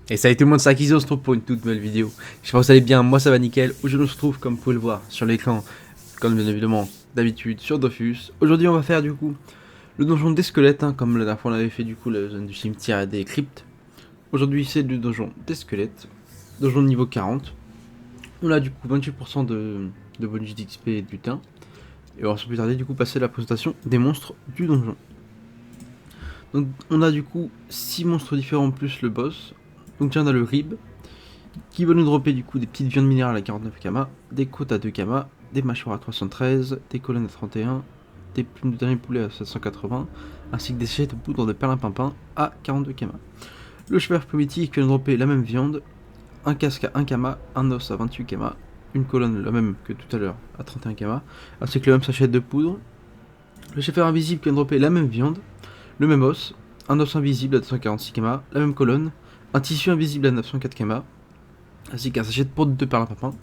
Et ça a été le monde de Sakizo, on se retrouve pour une toute nouvelle vidéo. J'espère que vous allez bien, moi ça va nickel. Aujourd'hui on se retrouve comme vous pouvez le voir sur l'écran, comme bien évidemment d'habitude sur Dofus. Aujourd'hui on va faire du coup le donjon des squelettes, comme la dernière fois on avait fait du coup la zone du cimetière et des cryptes. Aujourd'hui c'est le donjon des squelettes, donjon de niveau 40. On a du coup 28% de bonus d'XP et de butin. Et on va sans plus tarder du coup passer à la présentation des monstres du donjon. Donc on a du coup 6 monstres différents plus le boss. Donc déjà on a le rib, qui va nous dropper du coup des petites viandes minérales à 49 kama, des côtes à 2 kama, des mâchoires à 313, des colonnes à 31, des plumes de dernier poulet à 780, ainsi que des sachets de poudre de perlimpinpin à 42 kama. Le cheval primitif qui va nous dropper la même viande, un casque à 1 kama, un os à 28 kama, une colonne la même que tout à l'heure à 31 kama, ainsi que le même sachet de poudre. Le chef invisible qui va nous dropper la même viande, le même os, un os invisible à 246 kama, la même colonne, un tissu invisible à 904 kama, ainsi qu'un sachet de poudre de perlimpinpin.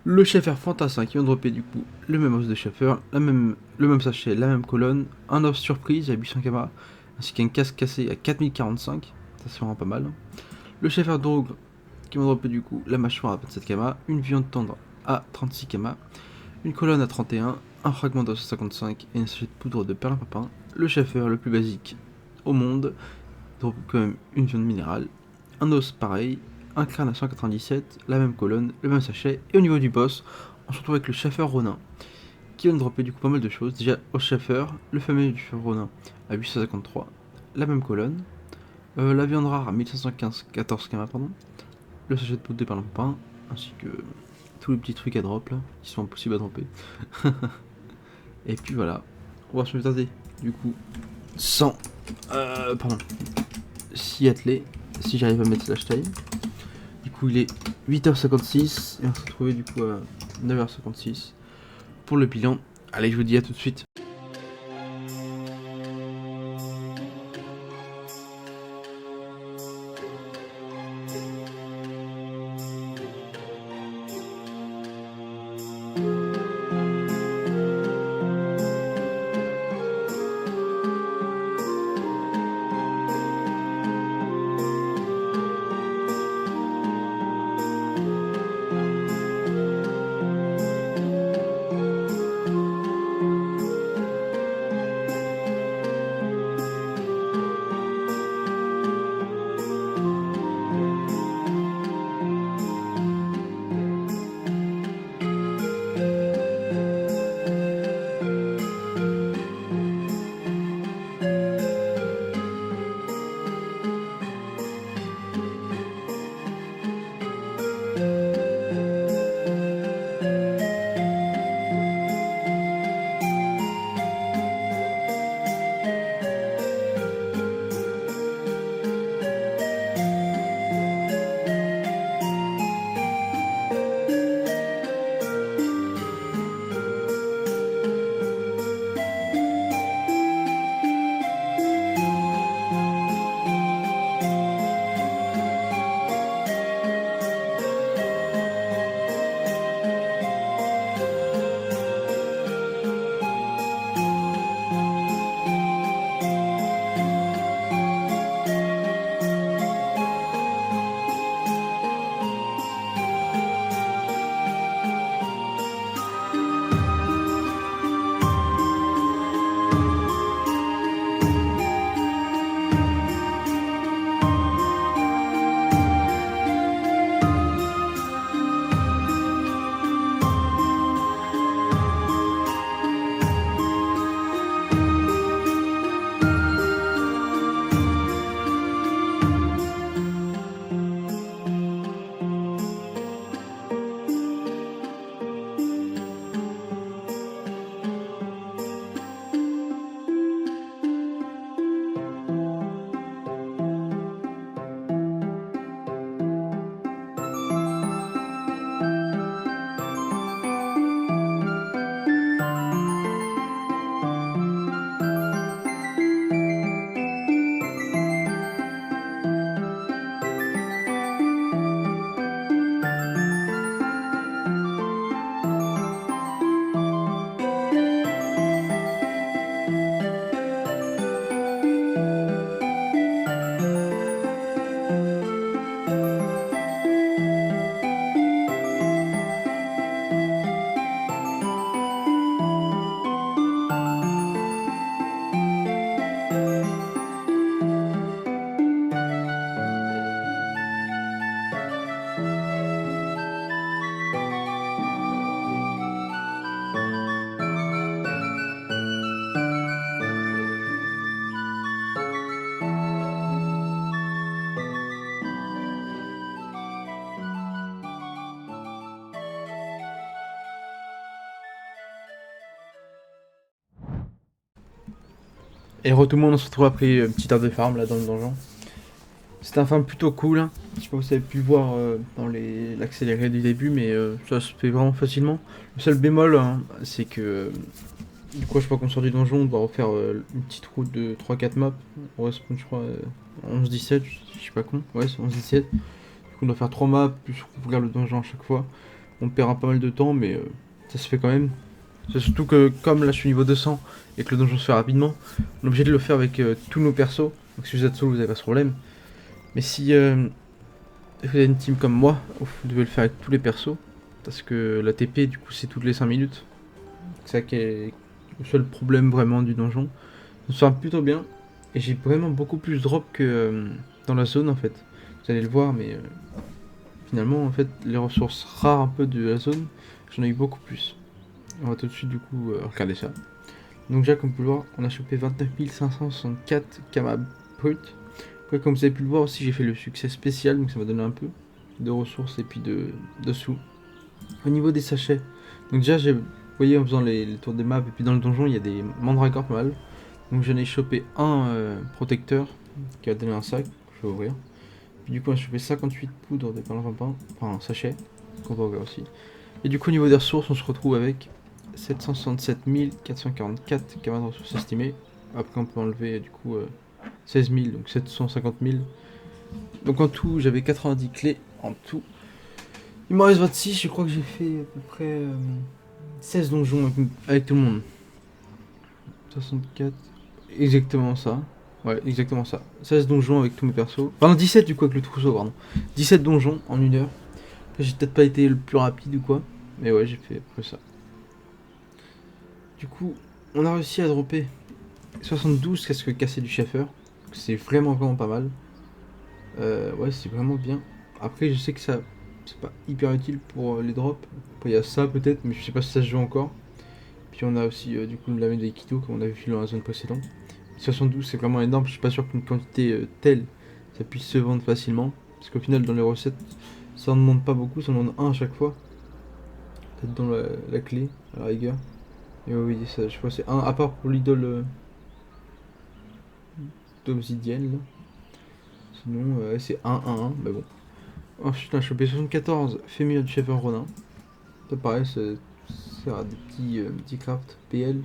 Le Schaeffer Fantassin qui vient de dropper du coup le même os de Schaeffer, le même sachet, la même colonne, un os surprise à 800 kama, ainsi qu'un casque cassé à 4045, ça c'est vraiment pas mal. Le Schaeffer d'ogre qui vient de dropper du coup la mâchoire à 27 kama, une viande tendre à 36 kama, une colonne à 31, un fragment d'os à 55 et un sachet de poudre de perlimpinpin. Le Schaeffer le plus basique au monde, drop quand même une viande minérale, un os pareil, un crâne à 197, la même colonne, le même sachet, et au niveau du boss, on se retrouve avec le Schaeffer Ronin, qui va nous dropper du coup pas mal de choses. Déjà, au Schaeffer, le fameux du Schaeffer Ronin à 853, la même colonne, la viande rare à 1515, 14 km, pardon, le sachet de poudre de perlimpinpin, ainsi que tous les petits trucs à drop là, qui sont impossibles à dropper. Et puis voilà, on va se tarder du coup, sans, s'y atteler, si j'arrive à mettre slash time. Du coup il est 8h56 et on s'est retrouvé du coup à 9h56 pour le bilan. Allez, je vous dis à tout de suite. Et tout le monde, on se retrouve après une petite heure de farm là dans le donjon. C'est un farm plutôt cool, hein. Je sais pas si vous avez pu le voir dans l'accéléré du début, mais ça se fait vraiment facilement. Le seul bémol, hein, c'est que du coup, je crois qu'on sort du donjon, on doit refaire une petite route de 3-4 maps. On reste, je crois, 11-17, je suis pas con. Ouais, c'est 11-17. Du coup, on doit faire 3 maps, plus on regarde le donjon à chaque fois. On perd pas mal de temps, mais ça se fait quand même. C'est surtout que, comme là je suis niveau 200 et que le donjon se fait rapidement, on est obligé de le faire avec tous nos persos. Donc si vous êtes solo, vous avez pas ce problème. Mais si vous avez une team comme moi, vous devez le faire avec tous les persos. Parce que la TP, du coup, c'est toutes les 5 minutes. C'est ça qui est le seul problème vraiment du donjon. Ça va plutôt bien. Et j'ai vraiment beaucoup plus drop que dans la zone en fait. Vous allez le voir, mais finalement, en fait, les ressources rares un peu de la zone, j'en ai eu beaucoup plus. On va tout de suite du coup regarder ça. Donc déjà comme vous pouvez le voir, on a chopé 29 564 kamas brut. Après comme vous avez pu le voir aussi, j'ai fait le succès spécial, donc ça m'a donné un peu de ressources et puis de sous. Au niveau des sachets, donc déjà vous voyez en faisant les tours des maps et puis dans le donjon il y a des mandragores pas mal. Donc j'en ai chopé un protecteur qui va donner un sac, je vais ouvrir. Puis du coup on a chopé 58 poudres de perlimpinpin, enfin un sachet, qu'on va ouvrir aussi. Et du coup au niveau des ressources on se retrouve avec 767 444 camas de ressources estimées. Après on peut enlever du coup 16 000, donc 750 000. Donc en tout j'avais 90 clés en tout. Il m'en reste 26, je crois que j'ai fait à peu près 16 donjons avec tout le monde. 64, exactement ça. Ouais, exactement ça. 16 donjons avec tous mes persos. Enfin non, 17 du coup avec le trousseau, pardon. 17 donjons en 1 heure. J'ai peut-être pas été le plus rapide ou quoi. Mais ouais, j'ai fait à peu près ça. Du coup, on a réussi à dropper 72 casques cassés du Schaffer. C'est vraiment pas mal. Ouais, c'est vraiment bien. Après, je sais que ça, c'est pas hyper utile pour les drops. Après, il y a ça peut-être, mais je sais pas si ça se joue encore. Puis on a aussi du coup la de Aikido comme on avait vu dans la zone précédente. 72 c'est vraiment énorme, je suis pas sûr qu'une quantité telle ça puisse se vendre facilement. Parce qu'au final dans les recettes ça en demande pas beaucoup, ça en demande un à chaque fois. Peut-être dans la clé à la rigueur. Et oui, ça, je crois que c'est un à part pour l'idole d'obsidienne là. Sinon c'est 1-1-1, mais bon. Ensuite on a chopé 74 fémur du chef Ronin. Ça pareil, ça sert à des petits crafts PL.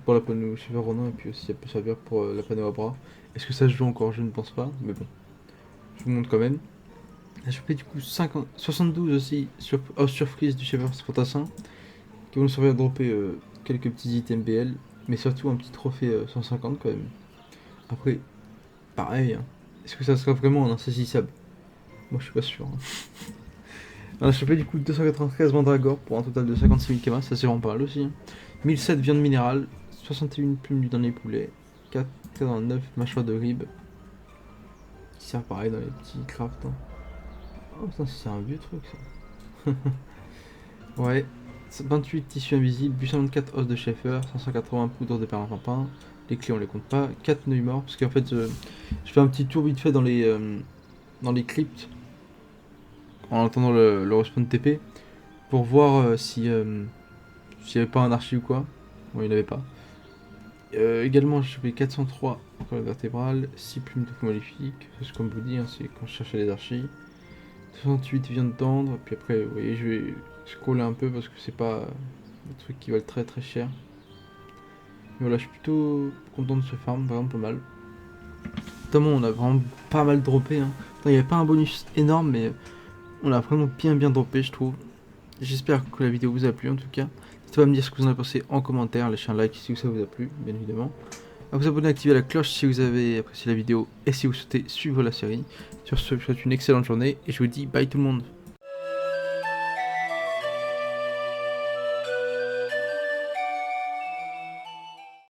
Pour la panneau chef Ronin et puis aussi ça peut servir pour la panneau à bras. Est-ce que ça se joue encore? Je ne pense pas, mais bon. Je vous montre quand même. J'ai chopé du coup 72 aussi surprise du chef fantassin qui vont nous servir à dropper quelques petits items BL, mais surtout un petit trophée 150 quand même. Après, pareil, hein. Est-ce que ça sera vraiment un insaisissable? Moi je suis pas sûr. Hein. On a chopé du coup 293 mandragores pour un total de 56 000 kamas, ça c'est vraiment pas mal aussi. Hein. 1007 viande minérale, 61 plumes du dernier poulet, 89 mâchoires de rib, qui sert pareil dans les petits crafts. Hein. Oh putain, c'est un vieux truc ça. Ouais, 28 tissus invisibles, 824 os de Schaeffer, 580 poudres de perlimpinpin. Les clés on les compte pas, 4 nœuds morts, parce qu'en fait je fais un petit tour vite fait dans les cryptes en attendant le respawn TP pour voir s'il y avait pas un archi ou quoi. Bon, il n'y en avait pas. Également, j'ai chopé 403 colonnes vertébrales, 6 plumes de feu maléfique, c'est ce qu'on vous dit, hein, c'est quand je cherchais les archis. 68 viande tendre, puis après, vous voyez, je vais scroller un peu parce que c'est pas des trucs qui valent très cher. Mais voilà, je suis plutôt content de ce farm, vraiment pas mal. Notamment, on a vraiment pas mal droppé. Hein. Il n'y avait pas un bonus énorme, mais on a vraiment bien droppé, je trouve. J'espère que la vidéo vous a plu en tout cas. N'hésitez pas à me dire ce que vous en avez pensé en commentaire, lâchez un like si ça vous a plu, bien évidemment. À vous abonner, activer la cloche si vous avez apprécié la vidéo et si vous souhaitez suivre la série. Sur ce, je vous souhaite une excellente journée et je vous dis bye tout le monde.